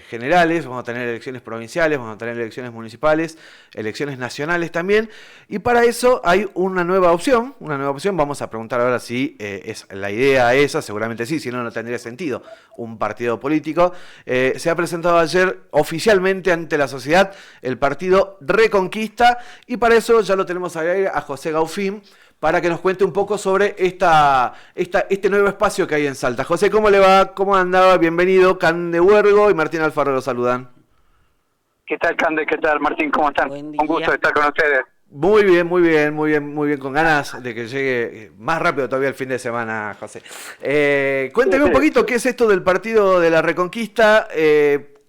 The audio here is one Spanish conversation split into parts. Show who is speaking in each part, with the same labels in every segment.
Speaker 1: generales, vamos a tener elecciones provinciales, vamos a tener elecciones municipales, elecciones nacionales también, y para eso hay una nueva opción, vamos a preguntar ahora si es la idea esa, seguramente sí, si no, no tendría sentido un partido político. Se ha presentado ayer oficialmente ante la sociedad el partido Reconquista, y para eso ya lo tenemos a José Gaufín, para que nos cuente un poco sobre este nuevo espacio que hay en Salta. José, ¿cómo le va? ¿Cómo andaba? Bienvenido. Cande Huergo y Martín Alfaro lo saludan.
Speaker 2: ¿Qué tal, Cande? ¿Qué tal, Martín? ¿Cómo están? Un gusto estar con ustedes.
Speaker 1: Muy bien, con ganas de que llegue más rápido todavía el fin de semana, José. Cuénteme un poquito qué es esto del Partido de la Reconquista,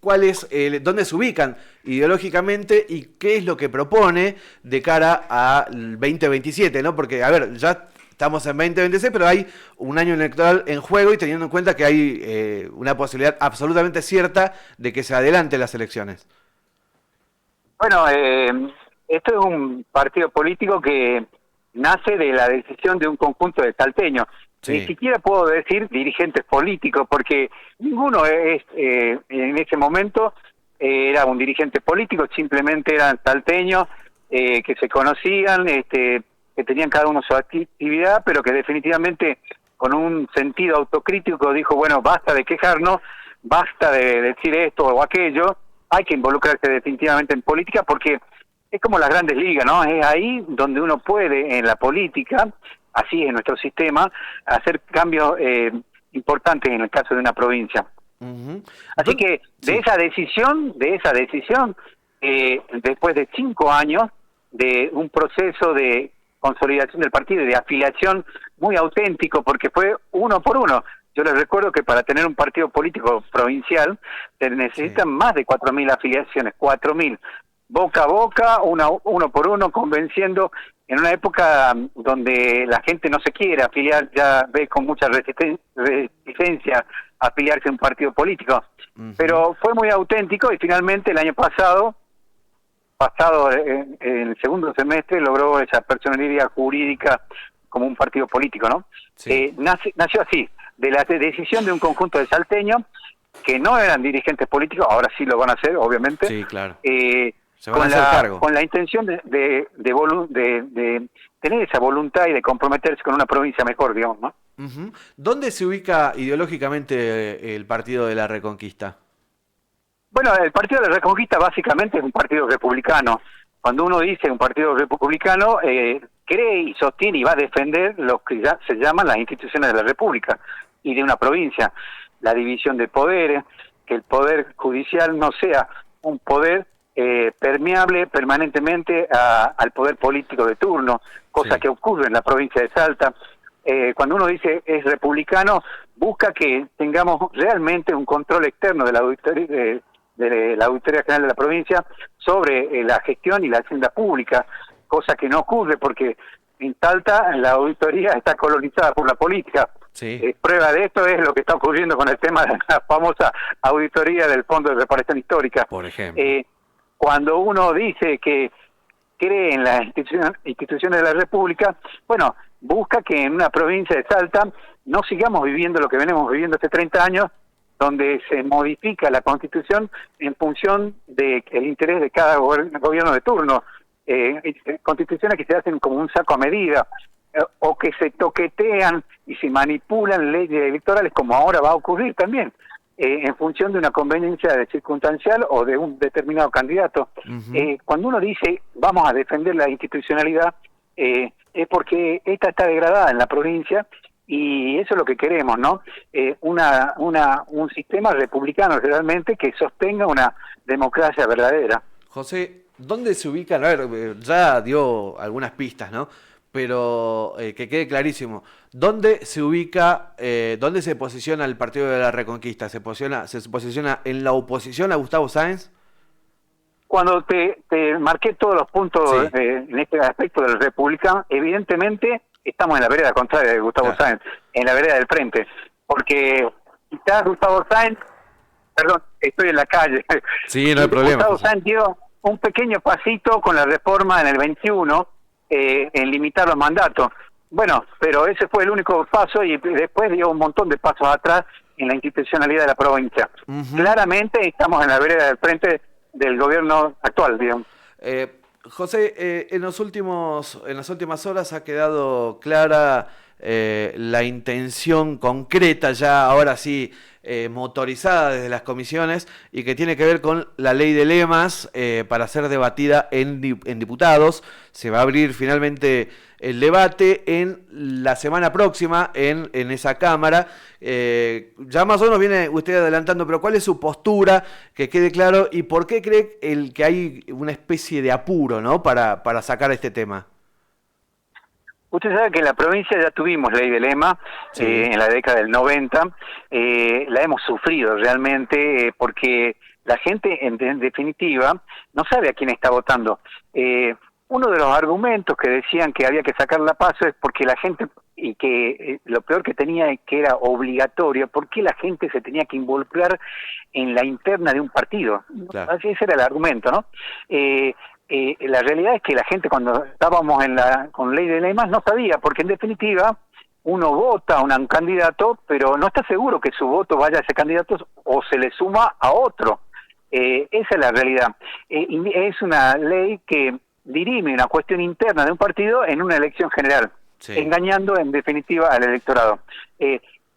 Speaker 1: dónde se ubican ideológicamente y qué es lo que propone de cara al 2027, ¿no? Porque, a ver, ya estamos en 2026, pero hay un año electoral en juego y teniendo en cuenta que hay una posibilidad absolutamente cierta de que se adelanten las elecciones.
Speaker 2: Bueno, esto es un partido político que nace de la decisión de un conjunto de salteños. Sí. Ni siquiera puedo decir dirigentes políticos, porque ninguno en ese momento era un dirigente político, simplemente eran salteños que se conocían, que tenían cada uno su actividad, pero que definitivamente con un sentido autocrítico dijo, bueno, basta de quejarnos, basta de decir esto o aquello, hay que involucrarse definitivamente en política porque es como las grandes ligas, ¿no? Es ahí donde uno puede, en la política, así es nuestro sistema, hacer cambios importantes en el caso de una provincia. Uh-huh. Así que de esa decisión, después de 5 años de un proceso de consolidación del partido y de afiliación muy auténtico, porque fue uno por uno. Yo les recuerdo que para tener un partido político provincial se necesitan más de 4.000 afiliaciones, 4.000. Boca a boca, uno por uno, convenciendo en una época donde la gente no se quiere afiliar, ya ve con mucha resistencia afiliarse a un partido político. Uh-huh. Pero fue muy auténtico y finalmente el año pasado en el segundo semestre, logró esa personalidad jurídica como un partido político, ¿no? Sí. Nació así, de la decisión de un conjunto de salteños que no eran dirigentes políticos, ahora sí lo van a hacer, obviamente.
Speaker 1: Sí, claro. Se van a hacer cargo.
Speaker 2: Con la intención de tener esa voluntad y de comprometerse con una provincia mejor, digamos, ¿no?
Speaker 1: Uh-huh. ¿Dónde se ubica ideológicamente el Partido de la Reconquista?
Speaker 2: Bueno, el Partido de la Reconquista básicamente es un partido republicano. Cuando uno dice un partido republicano, cree y sostiene y va a defender lo que ya se llaman las instituciones de la República y de una provincia. La división de poderes, que el poder judicial no sea un poder permeable permanentemente al poder político de turno, cosa sí. que ocurre en la provincia de Salta. Cuando uno dice es republicano, busca que tengamos realmente un control externo de la Auditoría General de la provincia sobre la gestión y la hacienda pública, cosa que no ocurre porque en Salta la auditoría está colonizada por la política. Sí. Prueba de esto es lo que está ocurriendo con el tema de la famosa auditoría del Fondo de Reparación Histórica.
Speaker 1: Por ejemplo.
Speaker 2: Cuando uno dice que cree en las instituciones de la República, bueno, busca que en una provincia de Salta no sigamos viviendo lo que venimos viviendo hace 30 años, donde se modifica la Constitución en función del interés de cada gobierno de turno. Constituciones que se hacen como un saco a medida, o que se toquetean y se manipulan leyes electorales, como ahora va a ocurrir también, en función de una conveniencia circunstancial o de un determinado candidato. Uh-huh. Cuando uno dice vamos a defender la institucionalidad, es porque esta está degradada en la provincia y eso es lo que queremos, ¿no? Un sistema republicano realmente que sostenga una democracia verdadera.
Speaker 1: José, ¿dónde se ubican? A ver, ya dio algunas pistas, ¿no? Pero que quede clarísimo, ¿dónde se ubica, dónde se posiciona el Partido de la Reconquista? ¿Se posiciona en la oposición a Gustavo Sáenz?
Speaker 2: Cuando te marqué todos los puntos sí. En este aspecto del republicano, evidentemente estamos en la vereda contraria de Gustavo claro. Sáenz, en la vereda del frente, porque quizás Gustavo Sáenz, perdón, estoy en la calle.
Speaker 1: Sí, no hay problema.
Speaker 2: Gustavo Sáenz dio un pequeño pasito con la reforma en el 21, en limitar los mandatos. Bueno, pero ese fue el único paso y después dio un montón de pasos atrás en la institucionalidad de la provincia. Claramente estamos en la vereda del frente del gobierno actual, digamos.
Speaker 1: José, en las últimas horas ha quedado clara la intención concreta, ya ahora sí motorizada desde las comisiones, y que tiene que ver con la ley de lemas para ser debatida en diputados. Se va a abrir finalmente el debate en la semana próxima en esa Cámara. Ya más o menos viene usted adelantando, pero ¿cuál es su postura? Que quede claro, y por qué cree que hay una especie de apuro, ¿no?, para sacar este tema.
Speaker 2: Usted sabe que en la provincia ya tuvimos ley de lema, sí, en la década del 90, la hemos sufrido realmente porque la gente en definitiva no sabe a quién está votando. Uno de los argumentos que decían que había que sacar la PASO es porque la gente, y que lo peor que tenía es que era obligatorio, porque la gente se tenía que involucrar en la interna de un partido. Claro. Así ese era el argumento, ¿no? La realidad es que la gente, cuando estábamos con ley de lemas, no sabía, porque en definitiva uno vota a un candidato, pero no está seguro que su voto vaya a ese candidato o se le suma a otro. Esa es la realidad. Es una ley que dirime una cuestión interna de un partido en una elección general, sí, engañando en definitiva al electorado.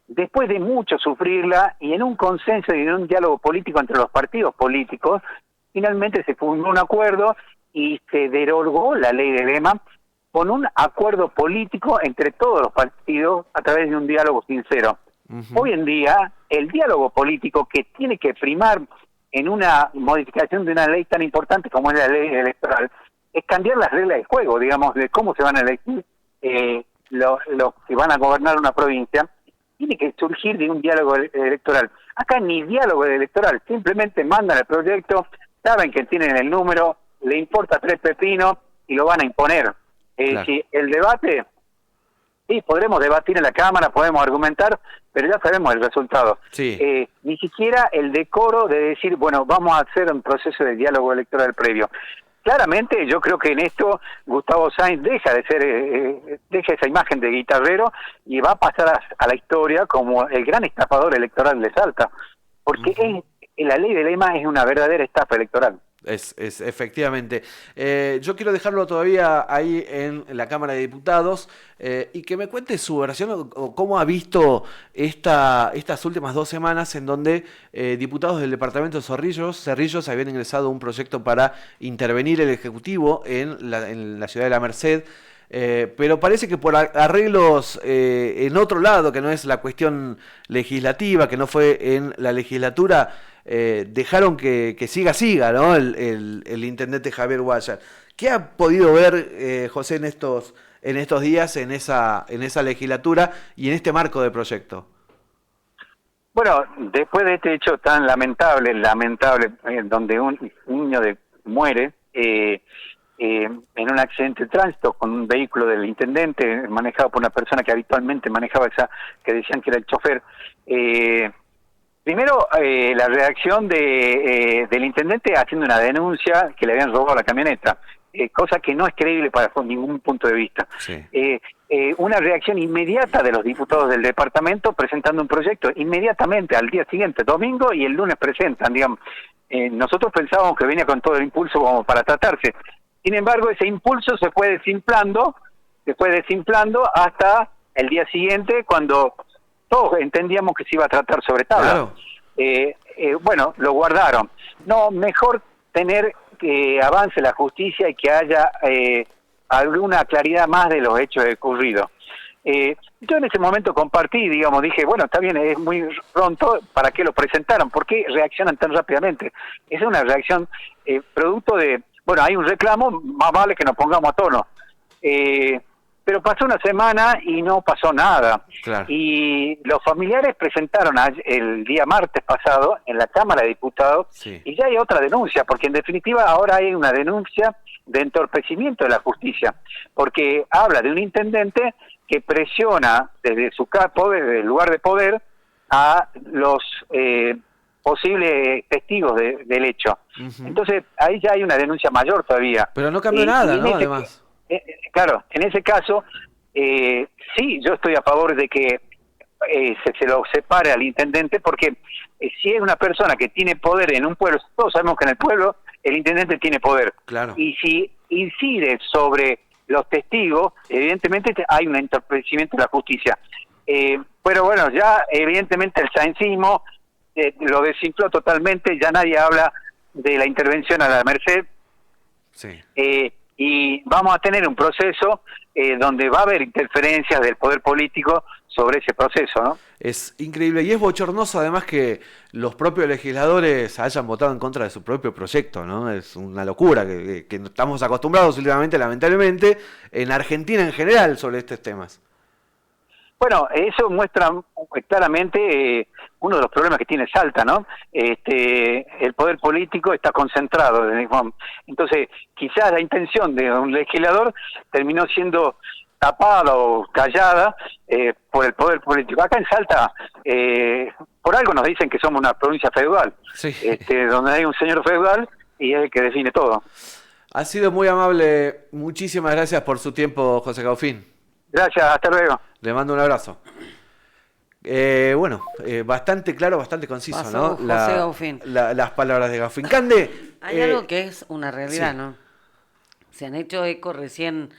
Speaker 2: Después de mucho sufrirla y en un consenso y en un diálogo político entre los partidos políticos, finalmente se fundó un acuerdo y se derogó la ley de lema con un acuerdo político entre todos los partidos a través de un diálogo sincero. Hoy en día, el diálogo político que tiene que primar en una modificación de una ley tan importante como es la ley electoral es cambiar las reglas del juego, digamos, de cómo se van a elegir los que van a gobernar una provincia. Tiene que surgir de un diálogo electoral. Acá ni diálogo electoral, simplemente mandan el proyecto, saben que tienen el número, le importa 3 pepinos y lo van a imponer. Claro. Si el debate, sí, podremos debatir en la Cámara, podemos argumentar, pero ya sabemos el resultado. Sí. Ni siquiera el decoro de decir, bueno, vamos a hacer un proceso de diálogo electoral previo. Claramente yo creo que en esto Gustavo Sáenz deja esa imagen de guitarrero y va a pasar a la historia como el gran estafador electoral de Salta, porque la ley de lema es una verdadera estafa electoral.
Speaker 1: Es efectivamente. Yo quiero dejarlo todavía ahí en la Cámara de Diputados y que me cuente su versión o cómo ha visto estas últimas 2 semanas en donde diputados del departamento de Cerrillos habían ingresado un proyecto para intervenir el Ejecutivo en la ciudad de La Merced. Pero parece que por arreglos en otro lado, que no es la cuestión legislativa, que no fue en la legislatura, dejaron que siga, ¿no? El intendente Javier Guayar. ¿Qué ha podido ver, José, en estos días, en esa legislatura y en este marco de proyecto?
Speaker 2: Bueno, después de este hecho tan lamentable, donde un niño muere, en un accidente de tránsito con un vehículo del intendente manejado por una persona que habitualmente manejaba que decían que era el chofer. Primero, la reacción del intendente haciendo una denuncia que le habían robado la camioneta, cosa que no es creíble por ningún punto de vista. Sí. Una reacción inmediata de los diputados del departamento presentando un proyecto inmediatamente al día siguiente, domingo, y el lunes presentan, digamos. Nosotros pensábamos que venía con todo el impulso como para tratarse. Sin embargo, ese impulso se fue desinflando hasta el día siguiente, cuando todos entendíamos que se iba a tratar sobre tabla. Claro. Bueno, lo guardaron. No, mejor tener que avance la justicia y que haya alguna claridad más de los hechos ocurridos. Yo en ese momento compartí, digamos, dije, bueno, está bien, es muy pronto, ¿para qué lo presentaron? ¿Por qué reaccionan tan rápidamente? Es una reacción producto de, bueno, hay un reclamo, más vale que nos pongamos a tono. Pero pasó una semana y no pasó nada. Claro. Y los familiares presentaron el día martes pasado en la Cámara de Diputados, sí, y ya hay otra denuncia, porque en definitiva ahora hay una denuncia de entorpecimiento de la justicia, porque habla de un intendente que presiona desde su desde el lugar de poder a los posibles testigos del hecho. Entonces ahí ya hay una denuncia mayor todavía.
Speaker 1: Pero no cambió nada, ¿no? Además.
Speaker 2: Claro, en ese caso, sí, yo estoy a favor de que se lo separe al intendente, porque si es una persona que tiene poder en un pueblo, todos sabemos que en el pueblo el intendente tiene poder.
Speaker 1: Claro.
Speaker 2: Y si incide sobre los testigos, evidentemente hay un entorpecimiento de la justicia. Pero bueno, ya evidentemente el saincismo lo desinfló totalmente, ya nadie habla de la intervención a la Merced.
Speaker 1: Sí.
Speaker 2: Y vamos a tener un proceso donde va a haber interferencias del poder político sobre ese proceso, ¿no?
Speaker 1: Es increíble y es bochornoso además que los propios legisladores hayan votado en contra de su propio proyecto, ¿no? Es una locura que estamos acostumbrados últimamente, lamentablemente, en Argentina en general sobre estos temas.
Speaker 2: Bueno, eso muestra claramente uno de los problemas que tiene Salta, ¿no? El poder político está concentrado. Entonces, quizás la intención de un legislador terminó siendo tapada o callada por el poder político. Acá en Salta, por algo nos dicen que somos una provincia feudal,
Speaker 1: Sí.
Speaker 2: Donde hay un señor feudal y es el que define todo.
Speaker 1: Ha sido muy amable. Muchísimas gracias por su tiempo, José Gaufín.
Speaker 2: Gracias, hasta luego.
Speaker 1: Le mando un abrazo. Bueno, bastante claro, bastante conciso,
Speaker 3: Pasó
Speaker 1: ¿no?
Speaker 3: José Gaufín.
Speaker 1: Las palabras de Gaufín. Cande.
Speaker 3: Hay algo que es una realidad,
Speaker 1: sí.
Speaker 3: ¿no? Se han hecho eco recién